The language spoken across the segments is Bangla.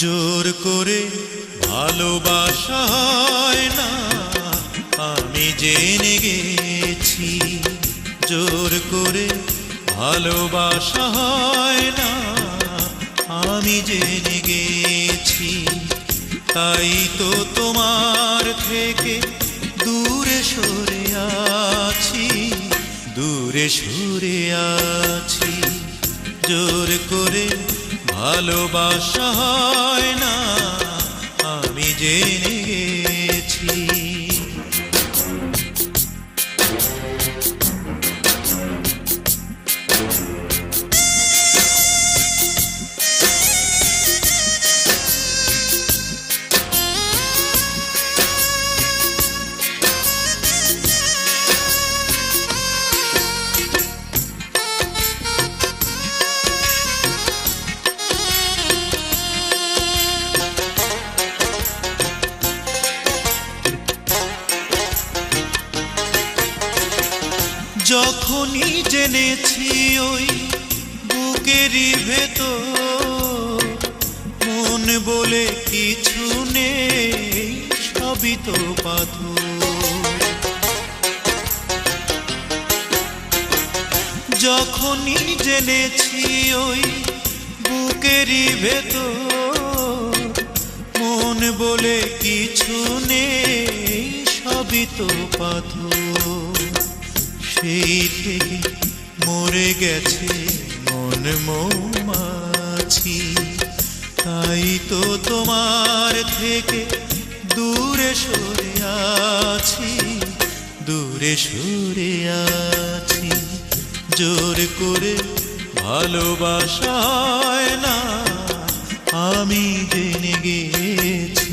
জোর করে ভালোবাসা হয় না, আমি জেনে গেছি। জোর করে ভালোবাসা হয় না, আমি জেনে গেছি। তাই তো তোমার থেকে দূরে সরে আছি, দূরে সরে আছি। জোর করে ভালোবাসা হয় না, আমি জেনে গেছি। যখনই জেনেছি ওই বুকেরই ভেতর মন বলে কিছু নেই, সবই তো পাথর। যখনই জেনেছি ওই বুকেরই ভেতর মন বলে কিছু নেই, সবই তো পাথর। সেই থেকে মরে গেছে মন মৌমাছি, তাই তো তোমার থেকে দূরে সরে আছি, দূরে সরে আছি। জোর করে ভালোবাসা হয় না, আমি জেনে গেছি।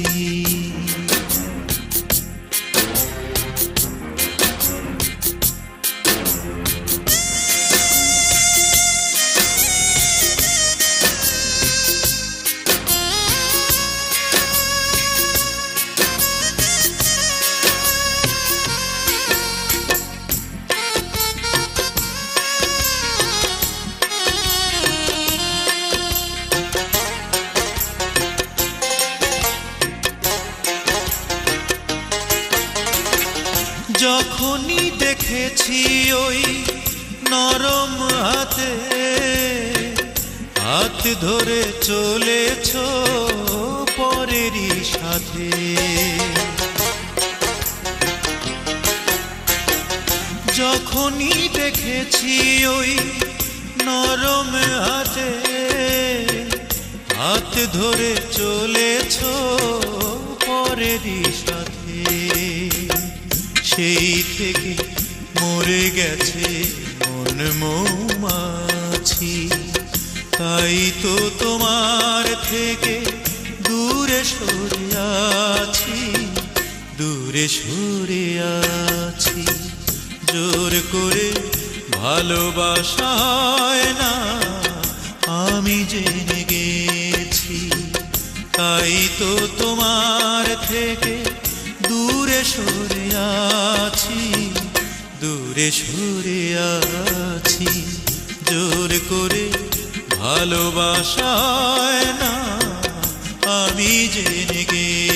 যখনই দেখেছি ওই নরম হাতে হাত ধরে চলেছ পরেরই সাথে, যখনই দেখেছি ওই নরম হাতে হাত ধরে চলেছ পরেরই সাথে, সেই থেকে মরে গেছে মন মৌমাছি। তাই তো তোমার থেকে দূরে সরে আছি, দূরে সরে আছি। জোর করে ভালোবাসা হয় না, আমি জেনে গেছি। তাই তো তোমার থেকে দূরে সরে আছি, দূরে সরে আছি। জোর করে ভালোবাসা হয় না, আমি জেনে গেছি।